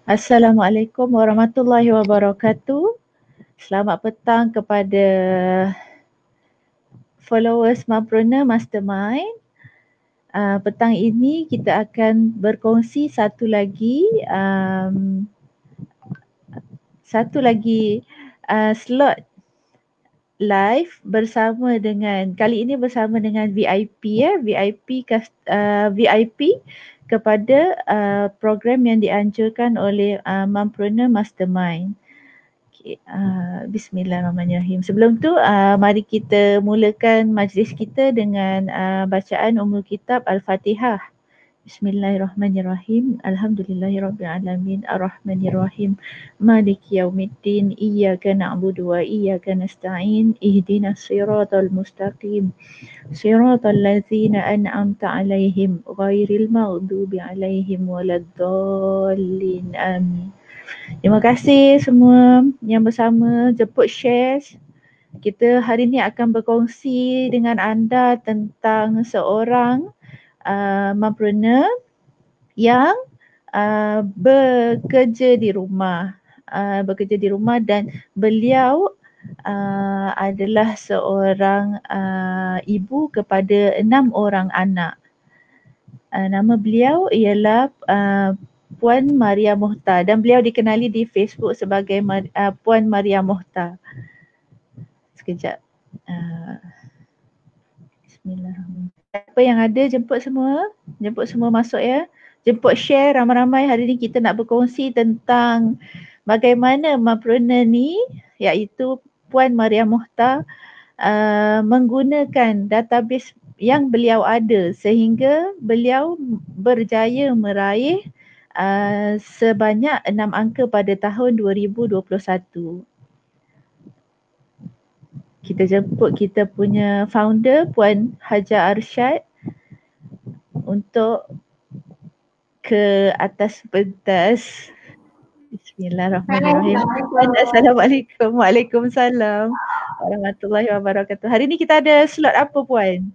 Assalamualaikum warahmatullahi wabarakatuh. Selamat petang kepada followers Mompreneur Mastermind. Petang ini kita akan berkongsi satu lagi slot live bersama dengan, kali ini bersama dengan VIP VIP kepada program yang dianjurkan oleh Mompreneur Mastermind. Okay, Bismillahirrahmanirrahim. Sebelum tu mari kita mulakan majlis kita dengan bacaan Ummul Kitab Al-Fatihah. Bismillahirrahmanirrahim. Alhamdulillahirrabbilalamin. Ar-Rahmanirrahim. Maliki yaumiddin. Iyyaka na'budu wa iyyaka nasta'in. Ihdinas siratal mustaqim. Siratal ladzina an'amta 'alaihim ghairil maghdubi 'alaihim waladdallin. Amin. Terima kasih semua yang bersama jemput share. Kita hari ni akan berkongsi dengan anda tentang seorang mompreneur yang bekerja di rumah dan beliau adalah seorang ibu kepada 6 orang anak. Nama beliau ialah Puan Maria Mohtar dan beliau dikenali di Facebook sebagai Puan Maria Mohtar. Sekejap. Bismillahirrahmanirrahim. Siapa yang ada jemput semua masuk ya. Jemput share ramai-ramai. Hari ni kita nak berkongsi tentang bagaimana mompreneur ni, iaitu Puan Maria Mohtar menggunakan database yang beliau ada sehingga beliau berjaya meraih sebanyak 6 angka pada tahun 2021. Kita jemput kita punya founder Puan Haja Arsyad untuk ke atas pentas. Bismillahirrahmanirrahim. Assalamualaikum. Waalaikumsalam warahmatullahi wabarakatuh. Hari ni kita ada slot apa Puan?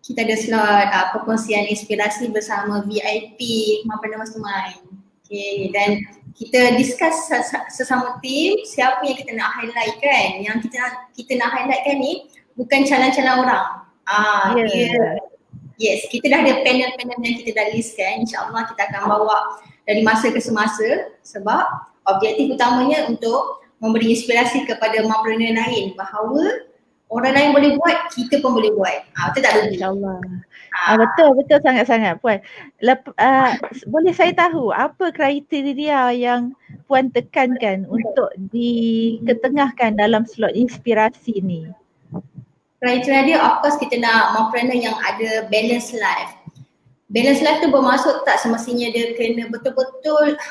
Kita ada slot perkongsian inspirasi bersama VIP Mompreneur Mastermind. Okay, dan kita discuss sesama tim siapa yang kita nak highlight kan. Yang kita nak highlight kan ni bukan calon-calon orang. Yes, kita dah ada panel-panel yang kita dah list kan. InsyaAllah kita akan bawa dari masa ke semasa sebab objektif utamanya untuk memberi inspirasi kepada mompreneur lain bahawa orang lain boleh buat, kita pun boleh buat. Betul tak Ruby? InsyaAllah. Betul sangat-sangat Puan. Boleh saya tahu apa kriteria yang Puan tekankan untuk diketengahkan dalam slot inspirasi ni? Kriteria dia of course kita nak mompreneur yang ada balance life. Balance life tu bermaksud tak semestinya dia kena betul-betul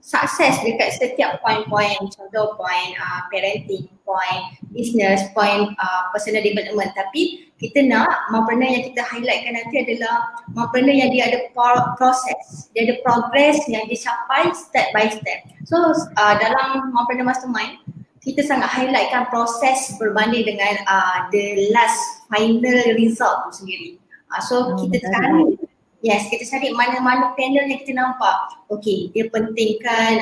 sukses dekat setiap poin-poin. Contoh poin parenting, poin business, poin personal development. Tapi kita nak mompreneur yang kita highlightkan nanti adalah mompreneur yang dia ada proses, dia ada progress yang dicapai step by step. So dalam Mompreneur Mastermind kita sangat highlightkan proses berbanding dengan the last final result tu sendiri. So kita cari mana-mana panel yang kita nampak. Okay, dia pentingkan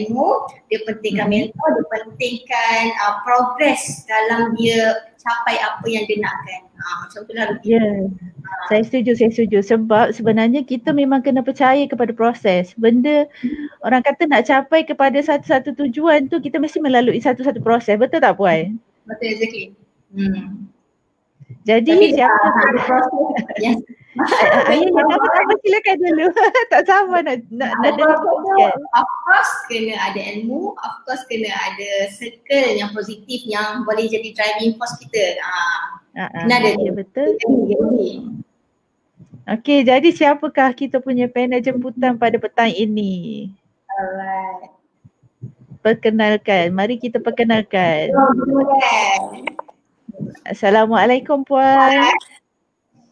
ilmu, dia pentingkan mentor, dia pentingkan progress dalam dia capai apa yang dia nakkan. Macam tu lah. Saya setuju sebab sebenarnya kita memang kena percaya kepada proses. Benda orang kata nak capai kepada satu tujuan tu kita mesti melalui satu proses. Betul tak Puan? Betul, exactly. Jadi tapi siapa ada proses? Yes. Apa silakan dulu. Tak sama nak of course kena ada ilmu, of course kena ada circle yang positif yang boleh jadi driving force kita. Betul. Okey, jadi siapakah kita punya panel jemputan pada petang ini? Alright. Mari kita perkenalkan. Assalamualaikum Puan.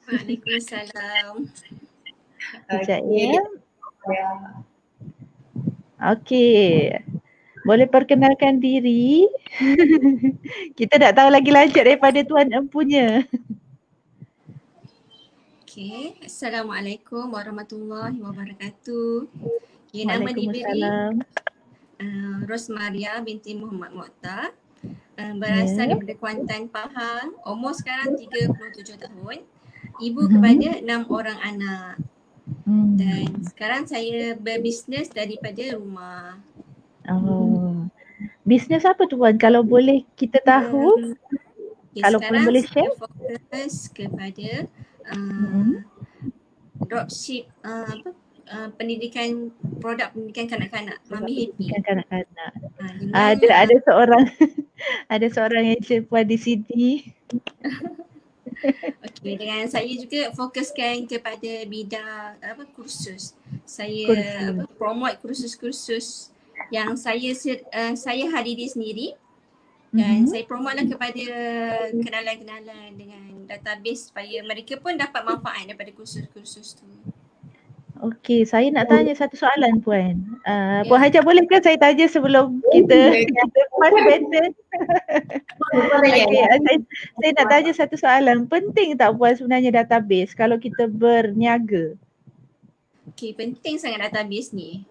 Waalaikumsalam. Okey. Boleh perkenalkan diri. Kita tak tahu lagi lanjut daripada Tuan Empunya. Okey. Assalamualaikum warahmatullahi wabarakatuh. Okay, nama diberi Waalaikumsalam. Rosmaria binti Muhammad Mokhtar. Berasal daripada Kuantan, Pahang. Umur sekarang 37 tahun. Ibu kepada 6 orang anak. Dan sekarang saya berbisnes daripada rumah. Oh. Bisnes apa tu Puan? Kalau boleh kita tahu. Kalau Puan boleh share. Sekarang saya fokus kepada dropship pendidikan, produk pendidikan kanak-kanak, Mami Happy. Kanak-kanak. Ada seorang ada seorang agent Puan di sini. Okey, dengan saya juga fokuskan kepada bidang kursus. Saya promote kursus-kursus yang saya hadiri sendiri dan saya promote lah kepada kenalan-kenalan dengan database supaya mereka pun dapat manfaat daripada kursus-kursus tu. Okey, saya nak tanya satu soalan Puan. Puan Hajar boleh ke saya tanya sebelum kita pass baton? Saya nak tanya satu soalan. Penting tak Puan sebenarnya database kalau kita berniaga? Okey, penting sangat database ni.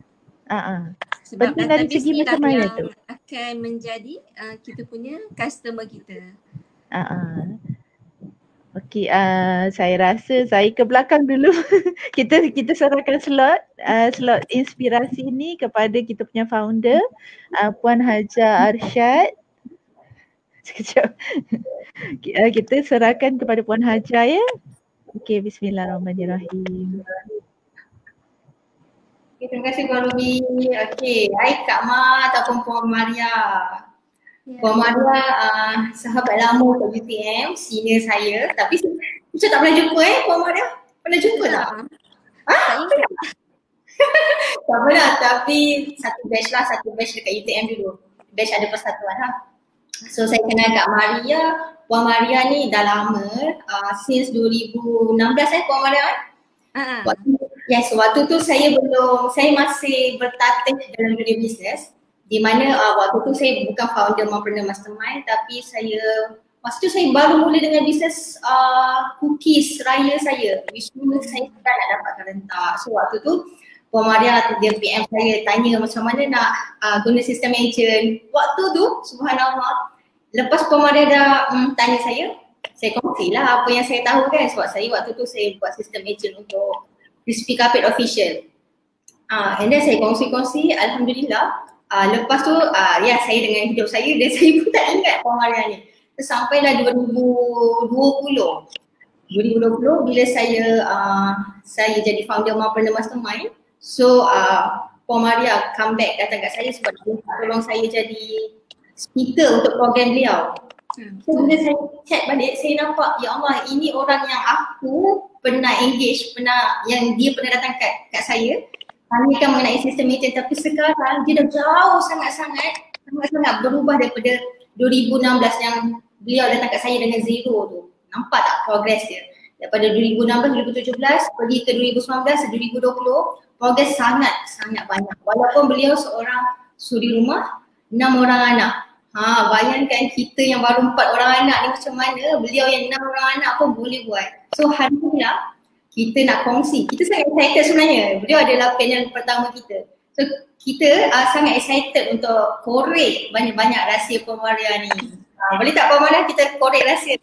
Penting Sebab dari database segi ni macam lah mana yang tu? akan menjadi kita punya customer kita. Okey, saya rasa saya ke belakang dulu. kita serahkan slot inspirasi ni kepada kita punya founder Puan Hajar Arsyad. Sekejap. Kita serahkan kepada Puan Hajar ya. Okey, bismillahirrahmanirrahim. Okay, terima kasih Puan Ruby. Okey, hai Kak Ma ataupun Puan Maria. Puan Maria sahabat lama kat UTM, senior saya. Tapi saya tak pernah jumpa Puan Maria. Pernah jumpa tak? Tak pernah, tapi satu batch dekat UTM dulu. Batch ada persatuan So saya kenal Kak Maria. Puan Maria ni dah lama, since 2016 Puan Maria waktu tu saya masih bertatih dalam dunia bisnes. Di mana waktu tu saya bukan founder Mompreneur Mastermind, tapi masa tu saya baru mula dengan bisnes cookies raya saya, which means saya sudah nak dapatkan rentak. So waktu tu Puan Maria dia PM saya tanya macam mana nak guna sistem agent. Waktu tu subhanallah, lepas Puan Maria dah tanya saya kongsi lah apa yang saya tahu kan, sebab saya waktu tu saya buat sistem agent untuk Crispy Carpet Official. And then saya kongsi, alhamdulillah. Lepas tu saya dengan hidup saya dan saya pun tak ingat Puan Maria ni. Sampailah 2020 bila saya jadi founder Mompreneur Mastermind. So Puan Maria come back datang kat saya sebab dia tolong saya jadi speaker untuk program beliau. So bila saya check balik, saya nampak ya Allah, ini orang yang aku pernah engage, yang dia pernah datang kat saya tanyakan mengenai sistem agent, tapi sekarang dia dah jauh sangat-sangat berubah daripada 2016 yang beliau datang kat saya dengan zero tu. Nampak tak progress dia? Daripada 2016, 2017 pergi ke 2019, 2020, progress sangat banyak. Walaupun beliau seorang suri rumah, 6 orang anak. Bayangkan kita yang baru 4 orang anak ni macam mana, beliau yang 6 orang anak pun boleh buat. So alhamdulillah kita nak kongsi. Kita sangat excited sebenarnya. Beliau adalah panel pertama kita. So kita sangat excited untuk korek banyak-banyak rahsia Puan Maria ni. Boleh tak Puan Maria kita korek rahsia?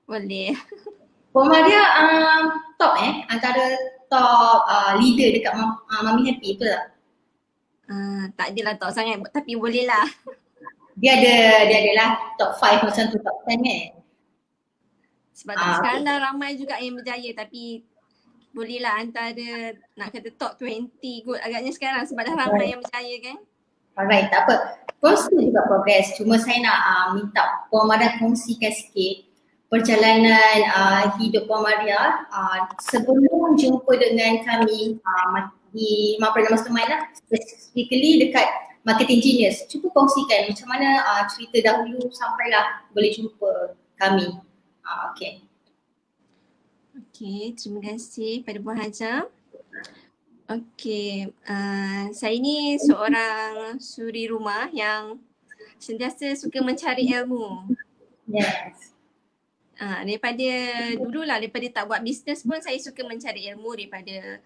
Boleh. Puan Maria top antara top leader dekat Mami Happy, betul tak? Tak adalah top sangat tapi boleh lah. Dia adalah top 5 macam tu, top 10 kan? Sebab sekarang dah ramai juga yang berjaya, tapi bolehlah antara nak kata top 20 kot agaknya sekarang sebab dah ramai yang berjaya kan. Alright, tak apa. Kongsi juga progress. Cuma saya nak minta Puan Maria kongsikan sikit perjalanan hidup Puan Maria sebelum jumpa dengan kami di Mompreneur Mastermind lah, specifically dekat Marketing Genius. Cuba kongsikan macam mana cerita dahulu sampailah boleh jumpa kami. Okay, terima kasih pada Puan Hajar. Saya ni seorang suri rumah yang sentiasa suka mencari ilmu. Yes. Daripada dululah, daripada tak buat bisnes pun saya suka mencari ilmu daripada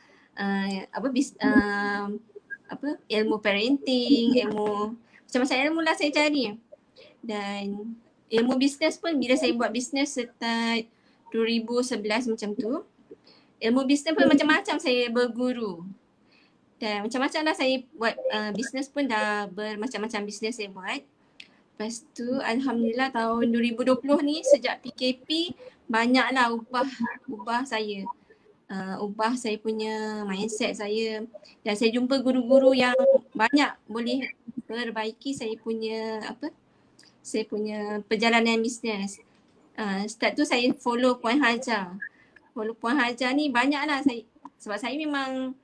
ilmu parenting, ilmu macam-macam ilmu lah saya cari. Dan ilmu bisnes pun bila saya buat bisnes start 2011 macam tu, ilmu bisnes pun macam-macam saya berguru. Dan macam-macam lah saya buat bisnes pun dah bermacam-macam bisnes saya buat. Lepas tu alhamdulillah tahun 2020 ni sejak PKP banyaklah ubah saya. Ubah saya punya mindset saya, dan saya jumpa guru-guru yang banyak boleh perbaiki saya punya perjalanan bisnes. Start tu saya follow Puan Hajar. Follow Puan Hajar ni banyaklah saya, sebab saya memang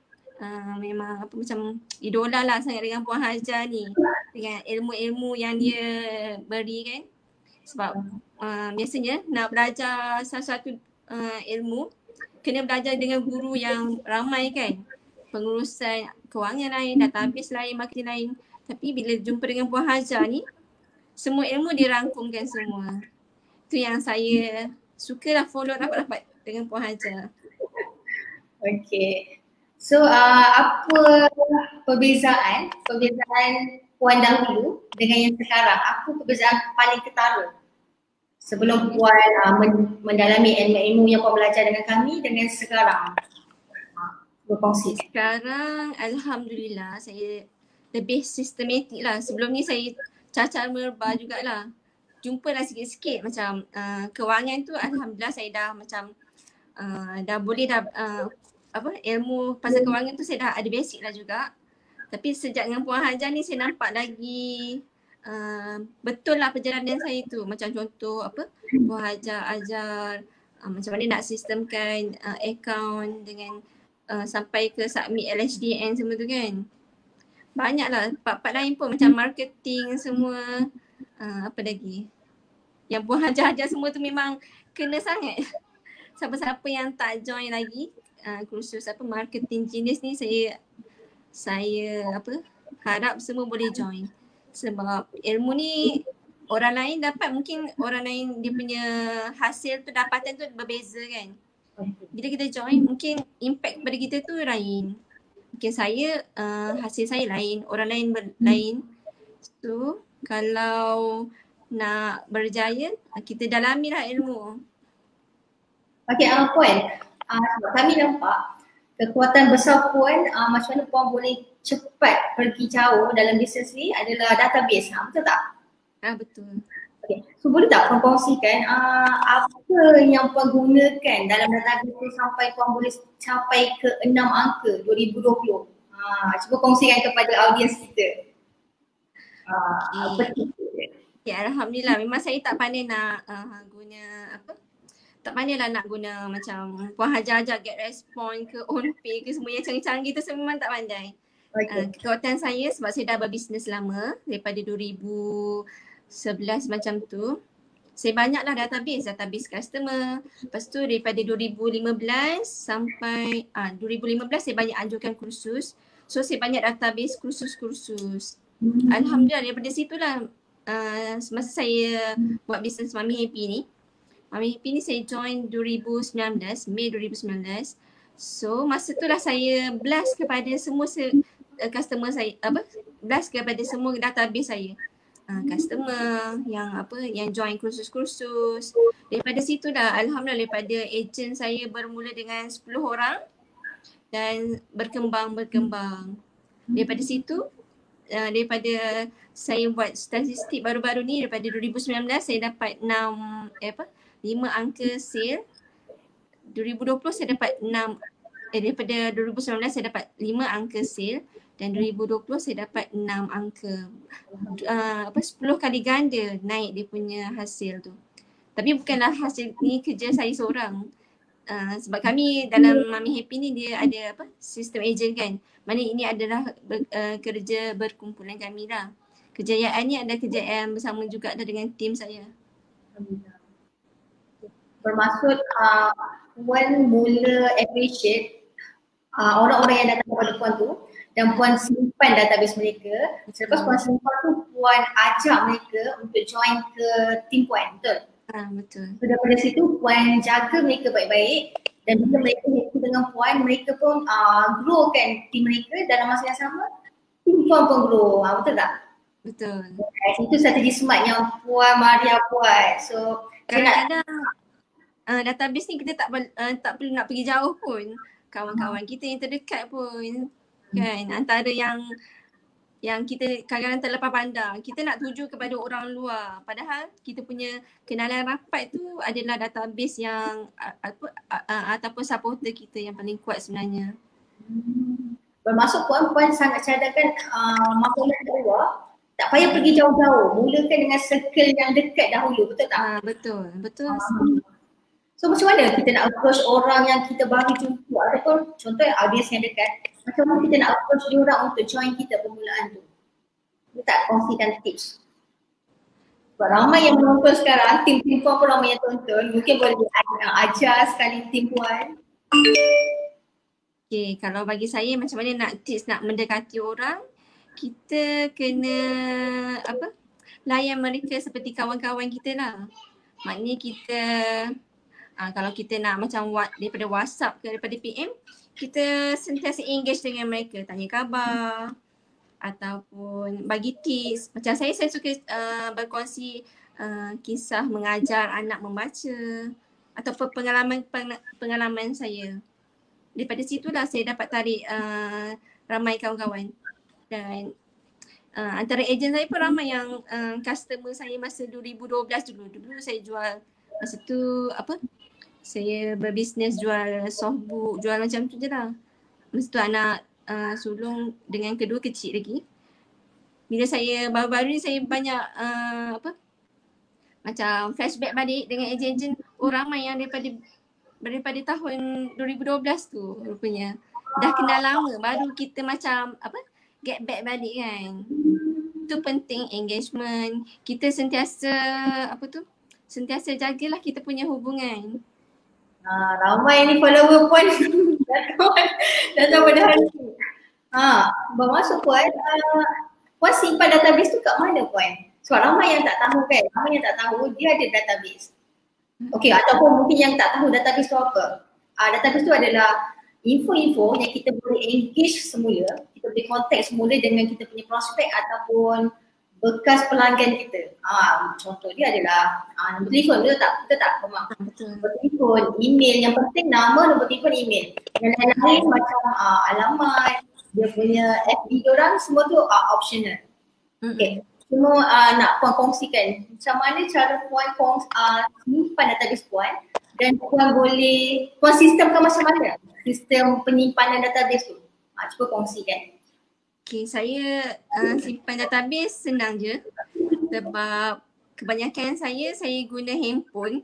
macam idola lah sangat dengan Puan Hajar ni, dengan ilmu-ilmu yang dia beri kan. Sebab biasanya nak belajar sesuatu ilmu kena belajar dengan guru yang ramai kan. Pengurusan kewangan lain, database lain, marketing lain. Tapi bila jumpa dengan Puan Hajar ni, semua ilmu dirangkumkan semua. Itu yang saya sukalah follow rapat-rapat dengan Puan Hajar. Okay. So apa perbezaan Puan dahulu dengan yang sekarang? Apa perbezaan paling ketara sebelum Puan mendalami ilmu yang Puan belajar dengan kami dengan sekarang? Berkongsi. Sekarang alhamdulillah saya lebih sistematik lah. Sebelum ni saya cacar merba jugalah. Jumpalah sikit-sikit macam kewangan tu alhamdulillah saya dah macam dah boleh ilmu pasal kewangan tu saya dah ada basic lah juga. Tapi sejak dengan Puan Hajar ni saya nampak lagi betul lah perjalanan saya tu. Macam contoh Puan Hajar ajar macam mana nak sistemkan account dengan sampai ke submit LHDN semua tu kan. Banyaklah part-part lain pun macam marketing semua. Apa lagi? Yang Puan Hajar semua tu memang kena sangat. Siapa-siapa yang tak join lagi kursus marketing jenis ni, saya harap semua boleh join. Sebab ilmu ni orang lain dapat, mungkin orang lain dia punya hasil tu, dapatan tu berbeza kan. Bila kita join mungkin impact pada kita tu lain. Mungkin saya hasil saya lain, orang lain lain. So kalau nak berjaya kita dalamilah ilmu. Okay, Puan, sebab kami nampak kekuatan besar Puan, macam mana Puan boleh cepat pergi jauh dalam bisnes ni adalah database. Betul tak? Betul. Okay. So boleh tak Puan kongsikan apa yang Puan gunakan dalam database tu sampai Puan boleh capai ke 6 angka 2020? Cuba kongsikan kepada audiens kita. Apa tips dia? Ya, alhamdulillah memang saya tak pandai nak tak pandai lah nak guna macam Puan Hajar get respond ke on pay ke semua yang canggih-canggih tu, saya memang tak pandai. Kekuatan saya sebab saya dah berbisnes lama daripada 2011 macam tu. Saya banyaklah database customer. Lepas tu daripada 2015 sampai 2015 saya banyak anjurkan kursus. So saya banyak database kursus-kursus. Alhamdulillah daripada situlah semasa saya buat bisnes Mami Happy ni. Mami Happy ni saya join 2019, Mei 2019. So masa tu lah saya blast kepada semua customer saya, blast kepada semua database saya. Customer yang join kursus-kursus. Daripada situ dah alhamdulillah, daripada agent saya bermula dengan 10 orang dan berkembang. Daripada situ daripada saya buat statistik baru-baru ni, daripada 2019 saya dapat 5 angka sale. 2020 saya dapat 6, daripada 2019 saya dapat 5 angka sale, dan 2020 saya dapat 6 angka. 10 kali ganda naik dia punya hasil tu. Tapi bukanlah hasil ni kerja saya seorang. Sebab kami dalam Mami Happy ni dia ada sistem agent kan. Mana ini adalah kerja berkumpulan kami lah. Kejayaan ni ada kejayaan bersama juga dengan tim saya. Bermaksud Puan mula appreciate orang-orang yang datang kepada Puan tu dan Puan simpan database mereka. Selepas Puan simpan tu, Puan ajak mereka untuk join ke tim Puan, betul? Betul. So daripada situ Puan jaga mereka baik-baik, dan bila mereka happy dengan Puan, mereka pun grow kan tim mereka dalam masa yang sama. Puan pun grow. Betul tak? Betul. Itu strategi smart yang Puan Maria buat. So kadang-kadang database ni kita tak perlu nak pergi jauh pun. Kawan-kawan kita yang terdekat pun kan, antara yang kita kadang-kadang terlepas pandang. Kita nak tuju kepada orang luar. Padahal kita punya kenalan rapat tu adalah database yang ataupun supporter kita yang paling kuat sebenarnya. Bermaksud puan sangat cadangkan makanan keluar, tak payah pergi jauh-jauh. Mulakan dengan circle yang dekat dahulu, betul tak? Betul. So macam mana kita nak approach orang yang kita baru jumpa ataupun contohnya audience yang dekat, macam mana kita nak approach dia orang untuk join kita permulaan tu? Kita tak kongsikan tips. Sebab ramai yang menonton sekarang, tim puan pun ramai yang tonton, mungkin boleh ajar sekali tim puan. Okay, kalau bagi saya macam mana nak tips nak mendekati orang, kita kena layan mereka seperti kawan-kawan kita lah. Maknanya kita kalau kita nak macam daripada WhatsApp ke daripada PM, kita sentiasa engage dengan mereka, tanya khabar ataupun bagi tips. Macam saya suka berkongsi kisah mengajar anak membaca ataupun pengalaman saya. Daripada situlah saya dapat tarik ramai kawan-kawan. Dan antara ejen saya pun ramai yang customer saya masa 2012 dulu saya jual masa tu saya berbisnes jual softbook, jual macam tu je lah. Masa tu anak sulung dengan kedua kecil lagi. Bila saya baru-baru ni saya banyak macam flashback balik dengan ejen-ejen ramai yang daripada tahun 2012 tu rupanya. Dah kenal lama baru kita macam get back balik kan. Itu penting engagement. Kita sentiasa sentiasa jagalah kita punya hubungan. Ramai ni follower puan datang pada hari ni. Bermaksud puan simpan database tu kat mana puan? Sebab ramai yang tak tahu kan, ramai yang tak tahu dia ada database. Okey, ataupun mungkin yang tak tahu database tu apa. Database tu adalah info-info yang kita boleh engage semula, kita boleh contact semula dengan kita punya prospek ataupun bekas pelanggan kita. Contoh dia adalah nombor telefon, betul tak? Betul tak? Nombor telefon, email, yang penting nama, nombor telefon, email. Yang lain-lain macam alamat, dia punya FB diorang, semua tu optional. Okay. Semua nak puan kongsikan macam mana cara puan simpan database puan dan puan sistemkan macam mana sistem penyimpanan database tu. Cuba kongsikan. Okay, saya simpan database senang je sebab kebanyakan saya guna handphone.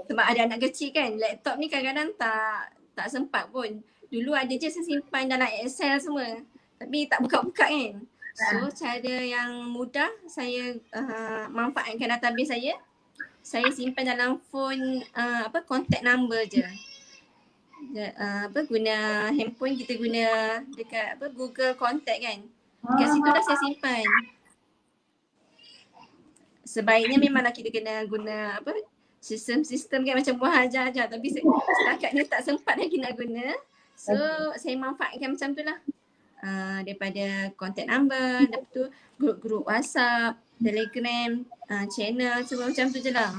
Sebab ada anak kecil kan, laptop ni kadang-kadang tak sempat pun. Dulu ada je saya simpan dalam Excel semua tapi tak buka-buka kan. So cara yang mudah saya manfaatkan database saya simpan dalam phone contact number je. Guna handphone kita guna dekat Google Contact kan. Dekat situ dah saya simpan. Sebaiknya memanglah kita kena guna sistem-sistem kan macam buah ajar-ajar tapi setakat ni tak sempat lagi nak guna. So saya manfaatkan macam tu lah. Daripada contact number, lepas tu grup-grup WhatsApp, Telegram, channel, semua macam tu je lah.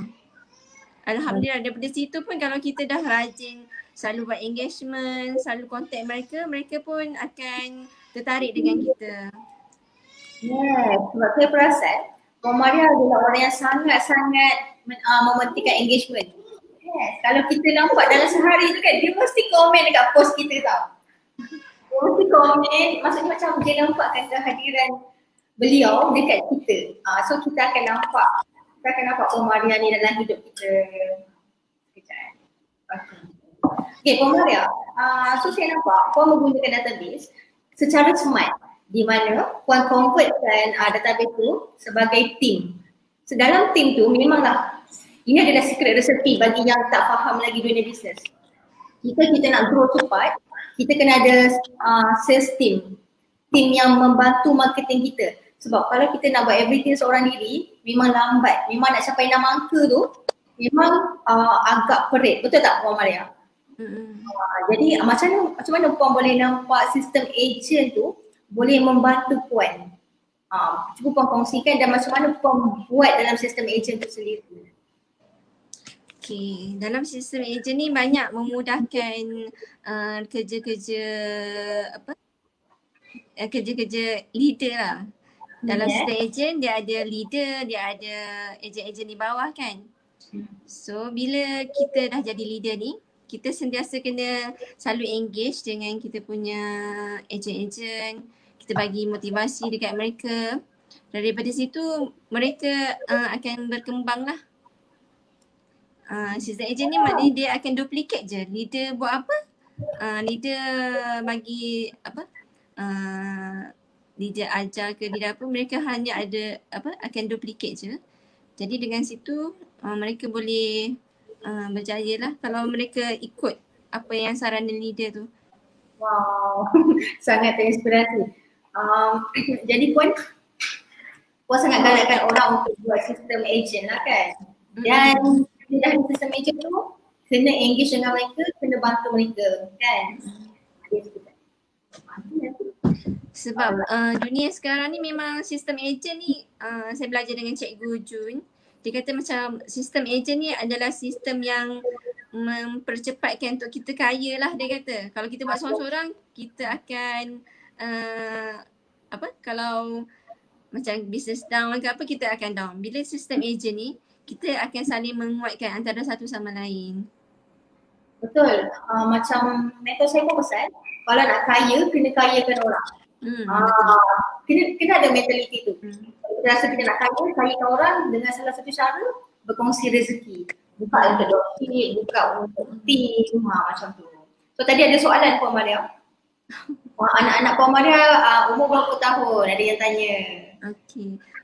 Alhamdulillah daripada situ pun kalau kita dah rajin selalu buat engagement, selalu contact mereka pun akan tertarik dengan kita. Sebab saya perasan Puan Maria adalah orang yang sangat-sangat mementingkan engagement. Kalau kita nampak dalam sehari tu kan, dia mesti komen dekat post kita tau. Dia mesti komen, maksudnya macam dia nampakkan kehadiran beliau dekat kita. So kita akan nampak Puan Maria ni dalam hidup kita. Sekejap. Okay, Puan Maria, so saya nampak Puan menggunakan database secara smart di mana Puan convertkan database tu sebagai team. So dalam team tu memanglah ini adalah secret recipe bagi yang tak faham lagi dunia bisnes. Kita nak grow cepat, kita kena ada sales team yang membantu marketing kita. Sebab kalau kita nak buat everything seorang diri, memang lambat. Memang nak capai 6 angka tu, memang agak perit. Betul tak Puan Maria? Jadi macam mana Puan boleh nampak sistem agent tu boleh membantu Puan? Cuba Puan kongsikan dan macam mana Puan buat dalam sistem ejen itu sendiri. Okay, dalam sistem ejen ni banyak memudahkan kerja-kerja kerja-kerja leader lah. Dalam sistem ejen dia ada leader, dia ada ejen-ejen di bawah kan. So bila kita dah jadi leader ni, kita sentiasa kena selalu engage dengan kita punya ejen-ejen. Kita bagi motivasi dekat mereka. Daripada situ mereka akan berkembang lah. Sistem ejen ni maknanya dia akan duplicate je. Leader buat apa? Leader bagi apa? Leader ajar ke leader apa, mereka hanya ada apa, akan duplicate je. Jadi dengan situ mereka boleh berjaya lah kalau mereka ikut apa yang saranan leader tu. Wow, sangat terinspirasi. Jadi Puan sangat galakkan orang untuk buat sistem ejen lah kan. Dan dah sistem ejen tu kena engage dengan mereka, kena bantu mereka kan. Sebab dunia sekarang ni memang sistem ejen ni saya belajar dengan Cikgu Jun. Dia kata macam sistem ejen ni adalah sistem yang mempercepatkan untuk kita kaya lah dia kata. Kalau kita buat seorang-seorang kita akan kalau macam business down ke apa, kita akan down. Bila sistem ejen ni kita akan saling menguatkan antara satu sama lain. Betul. Macam mentor saya pun pesan, kalau nak kaya, kena kayakan orang. Kena ada mentaliti tu. Kita rasa kita nak kayakan orang dengan salah satu cara berkongsi rezeki. Buka untuk doktor, buka untuk tim, macam tu. So tadi ada soalan Puan Maria. Anak-anak Puan Maria umur berapa tahun? Ada yang tanya.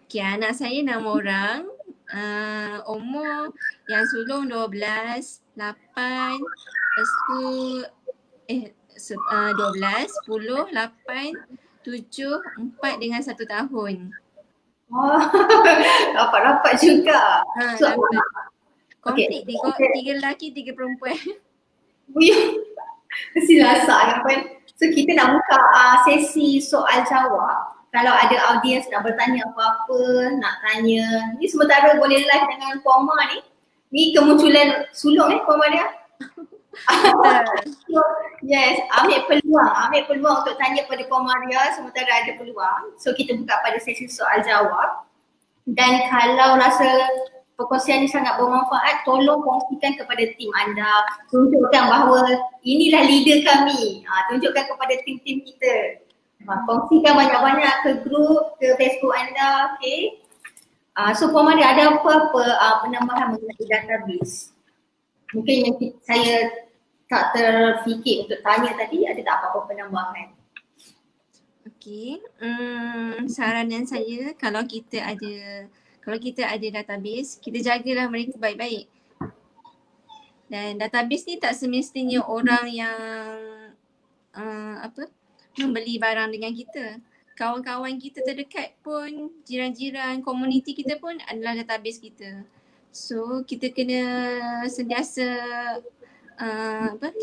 Okay, anak saya 6 orang. Umur yang sulung 12, 8, lepas tu 12, 10, 8, 7, 4 dengan 1 tahun. Rapat-rapat juga. Komplit, 3 lelaki, 3 perempuan. Mesti lasak kan Puan. So kita nak buka sesi soal jawab. Kalau ada audiens nak bertanya apa-apa, nak tanya, ni sementara boleh live dengan Puan Ma ni. Ni kemunculan sulung Puan Maria. Yes, ambil peluang untuk tanya pada Puan Maria sementara ada peluang. So kita buka pada sesi soal jawab. Dan kalau rasa perkongsian ni sangat bermanfaat, tolong kongsikan kepada tim anda. Tunjukkan bahawa inilah leader kami. Tunjukkan kepada tim-tim kita. Kongsikan banyak-banyak ke grup, ke Facebook anda, okay. So Puan Maria, ada apa-apa penambahan mengenai database? Mungkin yang saya tak terfikir untuk tanya tadi, ada tak apa-apa penambahan? Okay, saranan saya kalau kita ada database, kita jagalah mereka baik-baik. Dan database ni tak semestinya orang yang membeli barang dengan kita. Kawan-kawan kita terdekat pun, jiran-jiran, komuniti kita pun adalah database kita. So kita kena sentiasa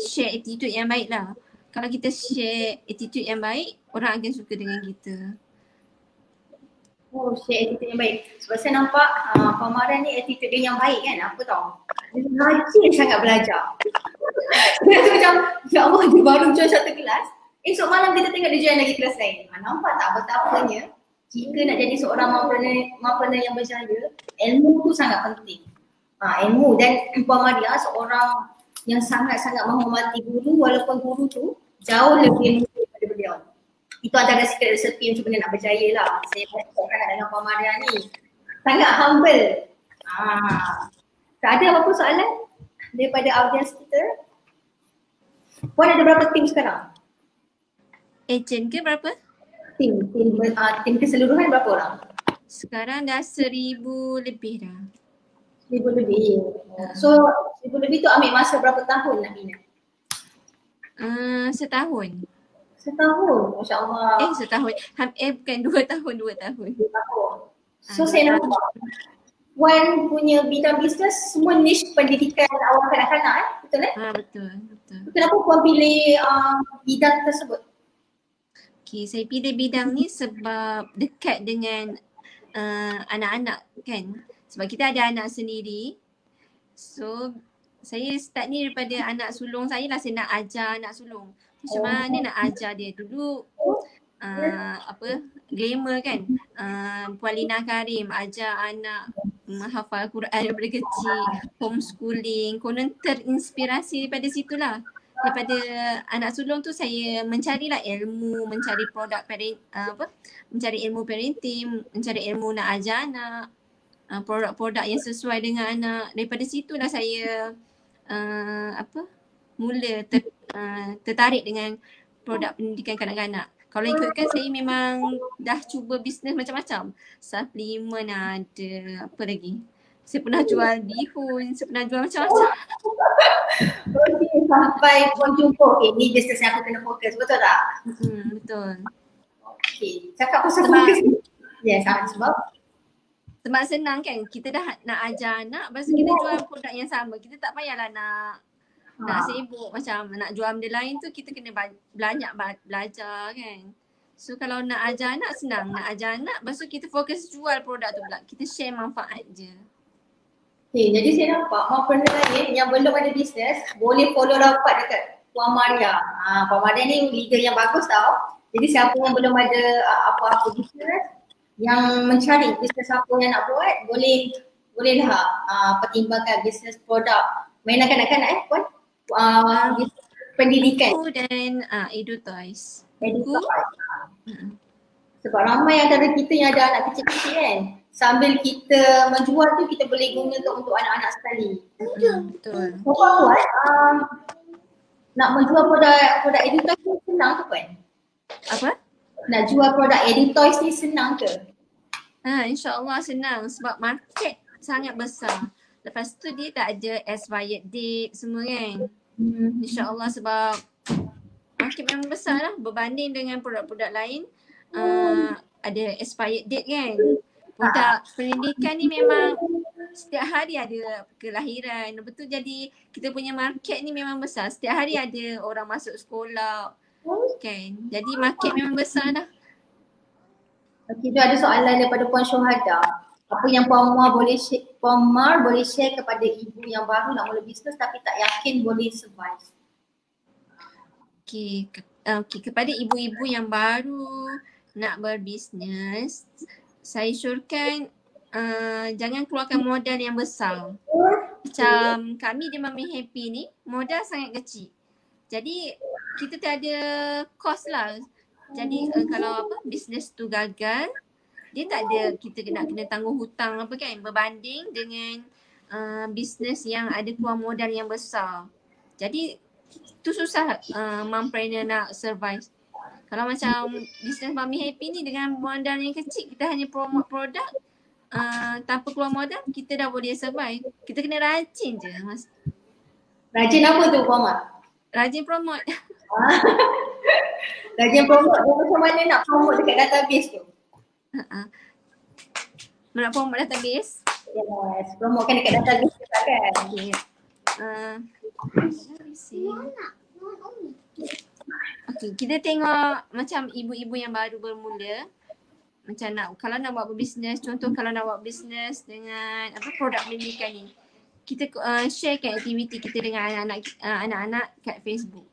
share attitude yang baik lah. Kalau kita share attitude yang baik, orang akan suka dengan kita. Share attitude yang baik. Sebab saya nampak Puan Maria ni attitude dia yang baik kan, apa tau. Dia rajin sangat belajar. Dia tu macam, ya Allah dia baru join satu kelas. Esok malam kita tengok dia join lagi kelas lain. Nampak tak betapanya jika nak jadi seorang mompreneur yang berjaya, ilmu tu sangat penting. Ilmu, dan Puan Maria seorang yang sangat-sangat menghormati guru, walaupun guru tu jauh lebih ilmu daripada beliau. Itu antara secret recipe macam mana nak berjaya lah. Saya bercakap dengan Puan Maria ni. Sangat humble. Tak ada apa-apa soalan daripada audiens kita? Puan ada berapa tim sekarang? Ejen ke berapa? Tim keseluruhan berapa orang? Sekarang dah 1,000 lebih dah. 1,000 lebih. So 1,000 lebih tu ambil masa berapa tahun nak bina? Setahun. Setahun? Masya Allah. Setahun. Bukan 2 tahun, 2 tahun. 2 tahun. So saya nampak Puan punya bidang bisnes semua niche pendidikan awal kanak-kanak betul Betul. Kenapa Puan pilih bidang tersebut? Okay, saya pilih bidang ni sebab dekat dengan anak-anak kan. Sebab kita ada anak sendiri. So saya start ni daripada anak sulung saya lah, saya nak ajar anak sulung. Macam mana nak ajar dia dulu glamour kan. Puan Lina Karim ajar anak menghafal Quran daripada kecil, homeschooling, konon terinspirasi daripada situlah. Daripada anak sulung tu saya mencarilah ilmu, mencari produk mencari ilmu parenting, mencari ilmu nak ajar anak, produk-produk yang sesuai dengan anak. Daripada situlah saya mula tertarik dengan produk pendidikan kanak-kanak. Kalau ikutkan saya memang dah cuba bisnes macam-macam. Suplemen ada, apa lagi? Saya pernah jual bihun, saya pernah jual macam-macam. Okay, sampai pun jumpa. Okay, ni bisnes yang aku kena fokus, betul tak? Betul. Okay, cakap pasal fokus ni. Yes, sebab senang kan, kita dah nak ajar anak, lepas tu kita jual produk yang sama. Kita tak payahlah nak sibuk macam nak jual benda lain tu, kita kena banyak belajar kan. So kalau nak ajar anak senang, nak ajar anak, lepas tu kita fokus jual produk tu pula. Kita share manfaat je. Okay, jadi saya nampak mompreneur lain yang belum ada bisnes boleh follow rapat dekat Puan Maria. Puan Maria ni leader yang bagus tau. Jadi siapa yang belum ada apa-apa bisnes, yang mencari bisnes apa yang nak buat, bolehlah pertimbangkan bisnes produk mainan kanak-kanak Puan. Pendidikan dan Edu Toys. Sebab ramai antara kita yang ada anak kecil-kecil kan, sambil kita menjual tu kita boleh guna untuk anak-anak sekali. Betul. So Puan, nak menjual produk Edu Toys ni senang ke Puan? Apa? Nak jual produk Edu Toys ni senang ke? InsyaAllah senang sebab market sangat besar. Lepas tu dia tak ada expired date semua kan. InsyaAllah sebab market memang besar lah berbanding dengan produk-produk lain. Ada expired date kan. Produk pendidikan ni memang setiap hari ada kelahiran. Betul, jadi kita punya market ni memang besar. Setiap hari ada orang masuk sekolah kan. Jadi market memang besar lah. Okay, tu ada soalan daripada Puan Syuhada. Apa yang Puan Mar boleh share kepada ibu yang baru nak mula bisnes tapi tak yakin boleh survive? Okay, kepada ibu-ibu yang baru nak berbisnes, saya syorkan jangan keluarkan modal yang besar. Macam kami di Mami Happy ni modal sangat kecil. Jadi kita tak ada cost lah. Jadi kalau bisnes tu gagal, dia tak ada kita kena tanggung hutang apa kan, berbanding dengan bisnes yang ada keluar modal yang besar. Jadi tu susah mompreneur nak survive. Kalau macam bisnes Mami Happy ni dengan modal yang kecil, kita hanya promote produk tanpa keluar modal, kita dah boleh survive. Kita kena rajin je mas. Rajin apa tu Puan Mar? Rajin promote. Rajin promote, macam mana nak promote dekat database tu? Nak promote database? Yes, promotekan dekat database juga kan? Okay. Okay, kita tengok macam ibu-ibu yang baru bermula, macam kalau nak buat bisnes, contoh kalau nak buat bisnes dengan produk pendidikan ni, kita sharekan aktiviti kita dengan anak-anak kat Facebook.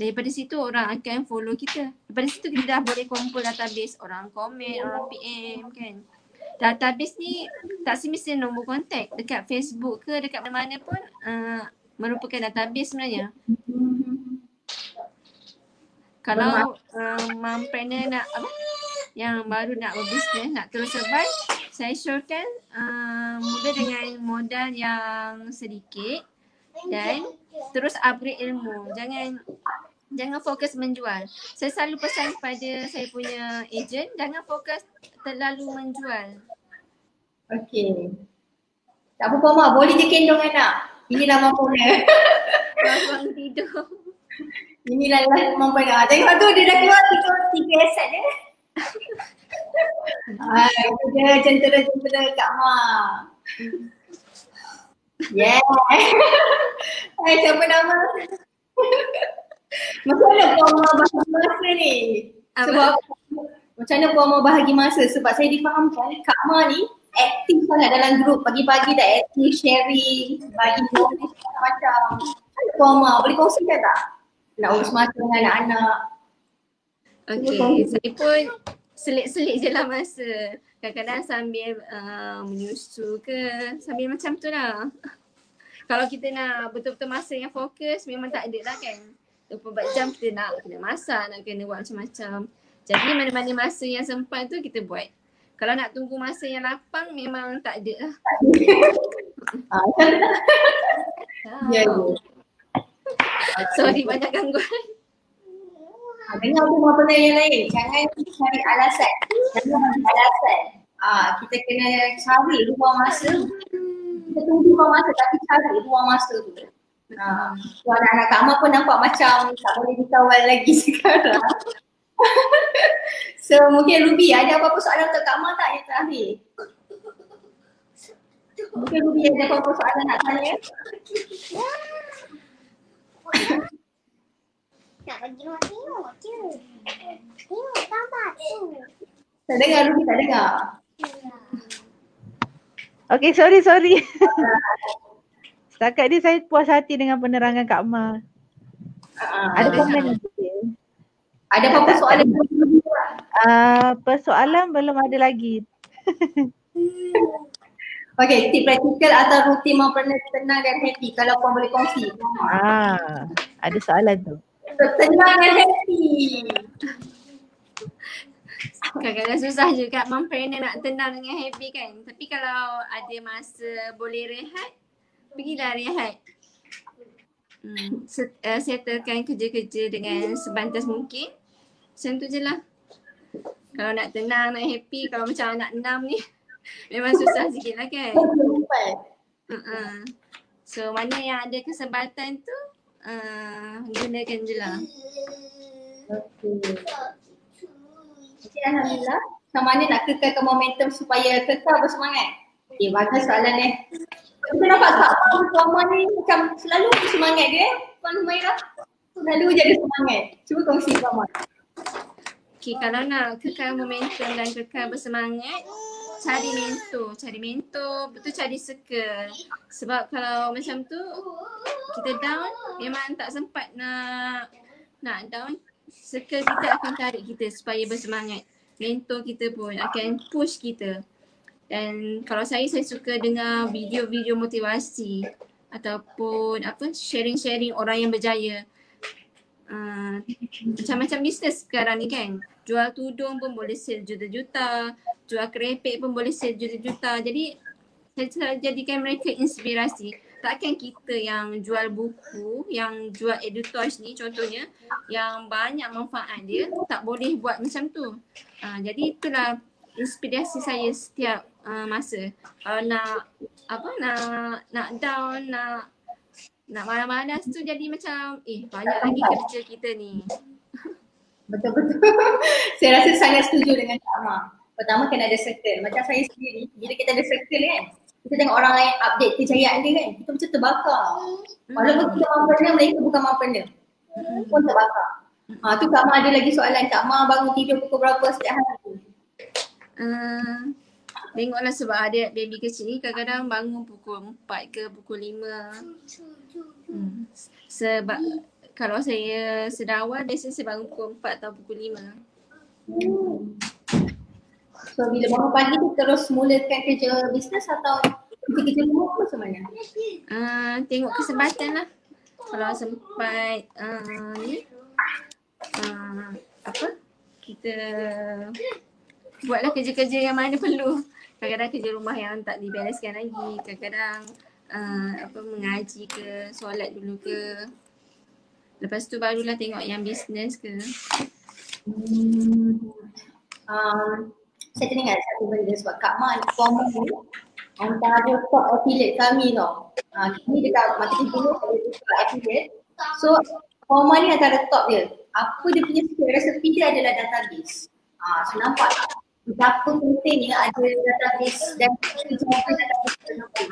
Daripada situ orang akan follow kita. Daripada situ kita dah boleh kumpul database, orang komen, orang PM kan. Database ni tak semestinya nombor kontak. Dekat Facebook ke dekat mana-mana pun merupakan database sebenarnya. Kalau mompreneur nak yang baru nak berbisnes, nak terus survive, saya syorkan mula dengan modal yang sedikit dan terus upgrade ilmu. Jangan fokus menjual. Saya selalu pesan kepada saya punya ejen, jangan fokus terlalu menjual. Okay. Tak apa Puan Mar, boleh je kendong anak. Inilah mompreneur. Bangun tidur. Inilah mompreneur. Tengok tu dia dah keluar 3 aset dia. Itu dia jentera-jentera Kak Mar. Yeah. Siapa nama? Macam mana Puan Mar bahasa ni? Sebab macam mana Puan mau bahagi masa? Sebab saya difahamkan Kak Ma ni aktif sangat dalam grup. Pagi-pagi dah aktif sharing, bagi knowledge macam. Mana Puan Ma boleh kongsikan tak? Nak urus masa dengan anak-anak. Okay, saya pun selit-selit je lah masa. Kadang-kadang sambil menyusu ke, sambil macam tu lah. Kalau kita nak betul-betul masa yang fokus memang tak ada lah kan. 24 jam kita nak kena masak, nak kena buat macam-macam. Jadi mana-mana masa yang sempat tu kita buat. Kalau nak tunggu masa yang lapang memang tak ada lah. Ya. Sorry banyak gangguan. Dengar tu mau benda yang lain. Jangan cari alasan. Jangan bagi alasan. Kita kena cari ruang masa. Kita tunggu ruang masa tapi cari ruang masa tu. Anak-anak Kak Ma pun nampak macam tak boleh dikawal lagi sekarang. So mungkin Ruby ada apa-apa soalan untuk Kak Ma tak yang terakhir? Mungkin Ruby ada apa-apa soalan nak tanya? Nak bagi mak tengok je. Tengok gambar tu. Tak dengar Ruby, tak dengar. Okay, sorry. Setakat ni saya puas hati dengan penerangan Kak Ma. Ada komen lagi? Ada apa-apa soalan? Persoalan belum ada lagi. Okay, tip praktikal atau rutin mompreneur tenang dan happy kalau Puan boleh kongsi. Ada soalan tu. Tenang dan happy. Kadang-kadang susah juga mompreneur nak tenang dengan happy kan. Tapi kalau ada masa boleh rehat, pergilah rehat. Settlekan kerja-kerja dengan sebantas mungkin. Macam tu je lah. Kalau nak tenang, nak happy, kalau macam anak 6 ni memang susah sikit lah kan. So mana yang ada kesempatan tu gunakan je lah. Okay, Alhamdulillah. Macam mana nak kekalkan momentum supaya kekal bersemangat? Okay, bagus soalan ni. Kita nampak Kak Ma ni macam selalu semangat dia. Puan Humairah selalu jadi semangat. Cuba kongsi Kak Ma. Okay, kalau nak kekal momentum dan kekal bersemangat, cari mentor, betul cari circle. Sebab kalau macam tu kita down, memang tak sempat nak down. Circle kita akan tarik kita supaya bersemangat. Mentor kita pun akan push kita. Dan kalau saya suka dengar video-video motivasi ataupun sharing-sharing orang yang berjaya. Macam-macam bisnes sekarang ni kan. Jual tudung pun boleh sale juta-juta, jual kerepek pun boleh sale juta-juta. Jadi saya jadikan mereka inspirasi. Takkan kita yang jual buku, yang jual edutors ni contohnya, yang banyak manfaat dia, tak boleh buat macam tu. Jadi itulah inspirasi saya setiap masa. Kalau nak down, nak malas-malas tu jadi macam banyak lagi kerja kita ni. Betul-betul. Saya rasa sangat setuju dengan Kak Ma. Pertama kena ada circle. Macam saya sendiri, bila kita ada circle kan, kita tengok orang lain update kejayaan dia kan, kita macam terbakar. Walaupun kita mompreneur, mereka bukan mompreneur. Pun terbakar. Tu Kak Ma ada lagi soalan. Kak Ma bangun tidur pukul berapa setiap hari? Tengoklah sebab ada baby kecil ni kadang-kadang bangun pukul 4 ke pukul 5. Sebab kalau saya sedawar biasanya saya bangun pukul 4 atau pukul 5. So bila bangun pagi tu terus mulakan kerja bisnes atau kerja rumah macam mana? Tengok kesempatan lah. Kalau sempat kita buatlah kerja-kerja yang mana perlu. Kadang-kadang kerja rumah yang tak dibereskan lagi. Kadang-kadang mengaji ke, solat dulu ke. Lepas tu barulah tengok yang bisnes ke. Saya teringat satu benda sebab Kak Ma ni antara top affiliate kami tau. Kami dekat marketing dulu ada buka affiliate. So Kak Ma ni antara top dia. Apa dia punya resepi dia adalah database. So nampak tak? Betapa pentingnya ada database dan database tersebut.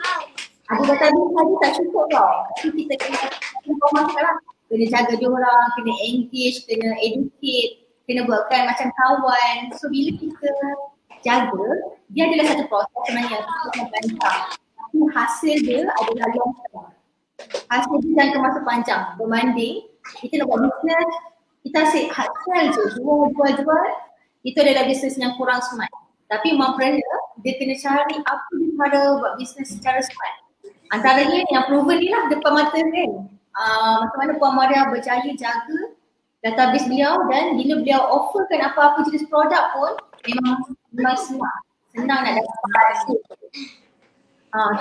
Ada database saja tak cukup tau. Tapi kita kena informasi lah. Kena jaga diorang, kena engage, kena educate, kena buatkan macam kawan. So bila kita jaga, dia adalah satu proses sebenarnya kita lancar. Tapi hasil dia adalah long term. Hasil dia jangka masa panjang berbanding kita nak buat bisnes, kita asyik hasil je, jual, itu adalah bisnes yang kurang smart. Tapi mompreneur, dia kena cari apa dia cara buat bisnes secara smart. Antaranya yang proven ni lah depan mata kan. Macam mana Puan Maria berjaya jaga database beliau dan bila beliau offerkan apa-apa jenis produk pun memang senang nak dapat hasil.